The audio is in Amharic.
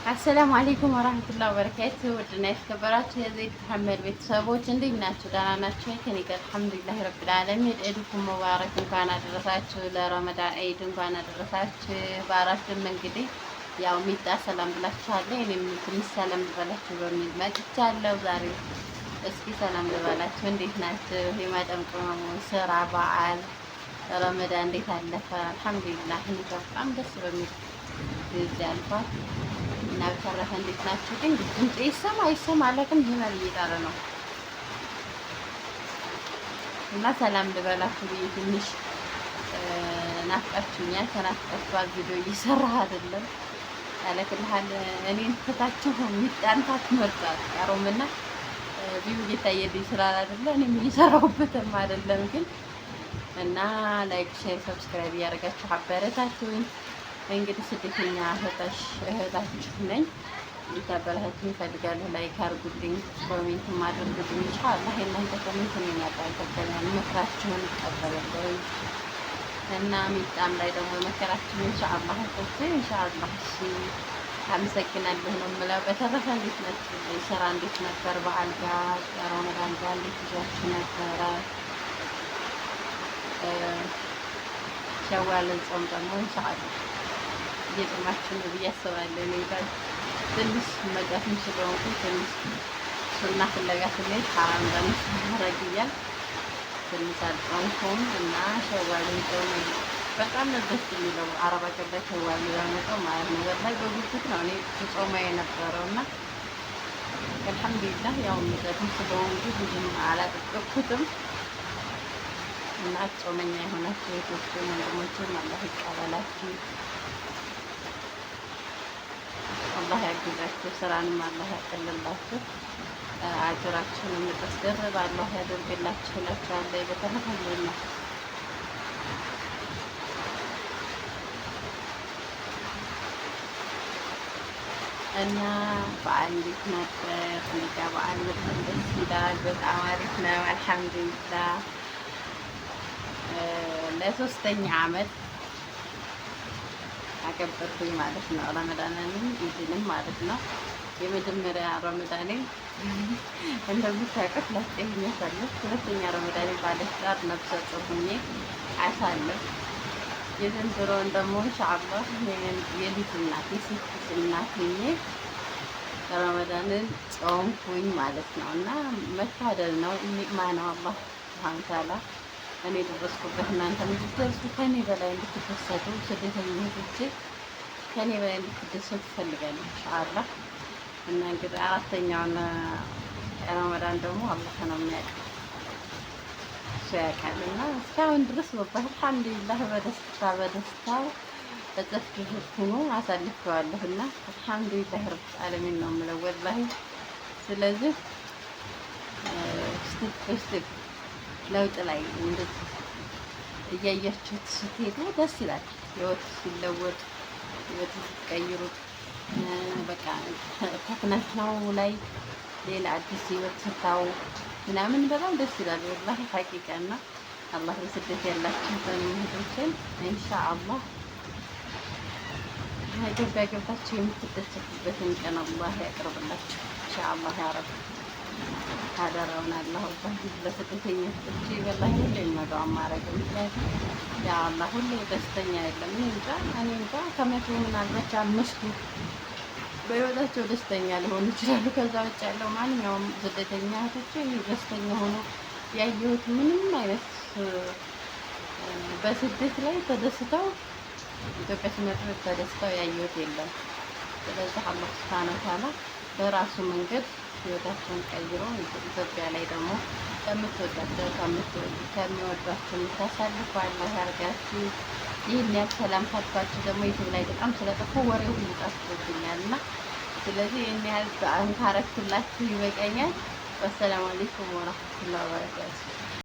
አሰላሙ አለይኩም ወራህመቱላሂ ወበረካቱ። ውድና የተከበራችሁ የዘይድ መሐመድ ቤተሰቦች እንዴት ናችሁ? ደህና ናችሁ? ከኔ ጋር አልሐምዱሊላህ ረብል ዓለሚን። ኢድኩም ሙባረክ፣ እንኳን አደረሳችሁ። ለረመዳን ኢድ እንኳን አደረሳችሁ። በአራቱም እንግዲህ ያው ሚጣ ሰላም ብላችኋለሁ። እኔም ትንሽ ሰላም ልበላችሁ በሚል መጥቻለሁ ዛሬ። እስኪ ሰላም ልበላችሁ። እንዴት ናችሁ? የማዳም ቅመሙ ስራ፣ በዓል፣ ረመዳን እንዴት አለፈ? አልሐምዱሊላህ እኔ በጣም ደስ በሚል ጊዜ አልፏል። እና በተረፈ እንዴት ናችሁ? ግን ድምጤ ይሰማ አይሰማ አላውቅም። ሂመል እየጣለ ነው እና ሰላም ልበላችሁ ብዬ ትንሽ ናፍቃችሁኛል። ተናፍቃችኋል። ቪዲዮ እየሰራህ አይደለም ያለክልሃል። እኔን ትታችሁ የሚጣንታት መርጣት ያሮምና ቪው እየታየልኝ ስላል አይደለ እኔም እየሰራሁበትም አይደለም ግን እና ላይክ፣ ሼር፣ ሰብስክራይብ እያደረጋችሁ አበረታችሁኝ። እንግዲህ ስደተኛ እህታችሁ ነኝ። ልታበረታቱኝ እፈልጋለሁ። ላይክ አድርጉልኝ፣ ኮሜንት አድርጉልኝ። ኢንሻአላህ የእናንተ ኮሜንት ነው ያጣልከኛል፣ ምክራችሁን እቀበላለሁ እና ሚጣም ላይ ደግሞ መከራችሁን ኢንሻአላህ እኮ ኢንሻአላህ። እሺ አመሰግናለሁ ነው የምለው። በተረፈ እንዴት ናችሁ? ስራ እንዴት ነበር? በዓል ጋር ረመዳን ጋር እንዴት ይዟችሁ ነበረ? ሸዋልን ጾም ደግሞ ኢንሻአላህ እየጾማችሁ ነው ብዬ አስባለሁ። እኔ ጋር ትንሽ መጋፍም ስለሆንኩ ትንሽ ሱና ፍለጋ ስንሄድ ሐራም በንስ ማረግያል ትንሽ አልጾምኩም እና ሸዋልን ጾም በጣም ነው ደስ የሚለው። አረብ አገር ላይ ሸዋል ያመጣው ማለት ነው። ወላሂ በጉጉት ነው እኔ ጾማ የነበረው እና አልሐምዱሊላህ ያው መጋፍም ስለሆንኩ ብዙም አላጠቀኩትም እና ጾመኛ የሆናችሁ እህቶችን ወንድሞችን አላህ ይቀበላችሁ፣ አላህ ያግዛችሁ፣ ስራንም አላህ ያቀልላችሁ፣ አጅራችሁን የምትስደርብ አላህ ያደርግላችሁ እላችኋለሁ። በተረፈ ነው እና በዓል እንዴት ነበር? እኔ ጋ በዓል በጣም ደስ ይላል። በጣም አሪፍ ነው አልሐምዱሊላህ። ለሶስተኛ አመት አከበርኩኝ ማለት ነው። ረመዳንንም ኢድንም ማለት ነው። የመጀመሪያ ረመዳኔ እንደምታውቁት ላጤኝ ያሳለፍ፣ ሁለተኛ ረመዳኔ ባለትዳር ነፍሰ ጡር ሆኜ አሳለፍ። የዘንድሮውን ደግሞ ኢንሻአላህ የልጅ እናት የሴት እናት ሆኜ ረመዳንን ጾምኩኝ ማለት ነው። እና መታደል ነው፣ ኒዕማ ነው። አላህ ሱብሃነሁ ወተዓላ እኔ ደረስኩበት እናንተ እንድትደርሱ ከኔ በላይ እንድትደሰቱ ስደተኞች ከኔ በላይ እንድትደሰቱ እፈልጋለሁ ኢንሻአላህ። እና እንግዲህ አራተኛውን ረመዳን ደግሞ አላህ ነው የሚያውቅ፣ እሱ ያውቃል። እና እስካሁን ድረስ ወላሂ አልሐምዱሊላህ በደስታ እጥፍ ድርብ ሆኖ አሳልፌዋለሁ እና አልሐምዱሊላህ ረብል ዓለሚን ነው የምለው ወላሂ። ስለዚህ ስቴፕ ለውጥ ላይ እንደዚህ እያያችሁት ስትሄዱ ደስ ይላል። ህይወት ሲለወጥ ህይወት ሲቀይሩት በቃ ተክነትናው ላይ ሌላ አዲስ ህይወት ስታው ምናምን በጣም ደስ ይላል ወላሂ ሐቂቃና አላህ በስደት ያላችሁ በእህቶችን ኢንሻአላህ ኢትዮጵያ ገብታችሁ የምትደሰቱበትን ቀን አላህ ያቅርብላችሁ ኢንሻአላህ ያ ረብ። አደራውን አላህ ለስደተኞች እቺ ወላሂ ሁሌ ነው ማረግ። ምክንያቱም ያ አላህ ሁሌ ደስተኛ የለም። እኔ እንጃ ከመቶ ምናልባት አምስቱ በህይወታቸው ደስተኛ ሊሆኑ ይችላሉ። ከዛ ውጭ ያለው ማንኛውም ስደተኛ እህቶቼ ደስተኛ ሆኖ ያየሁት ምንም አይነት በስደት ላይ ተደስተው ኢትዮጵያ ሲመጡ ተደስተው ያየሁት የለም። ስለዚህ አላህ ሱብሃነሁ ወተዓላ በራሱ መንገድ ህይወታቸውን ቀይሮ ኢትዮጵያ ላይ ደግሞ ከምትወዳቸው ከሚወዷቸው የምታሳልፉ አላህ ያርጋችሁ። ይህን ያህል ሰላም ካልኳችሁ ደግሞ ዩቲዩብ ላይ በጣም ስለጠፋ ወሬው ሁሉ ጠፍቶብኛል እና ስለዚህ ይህን ያህል ካረኩላችሁ ይበቃኛል። ወሰላሙ አለይኩም ወራህመቱላሂ ወበረካቱህ።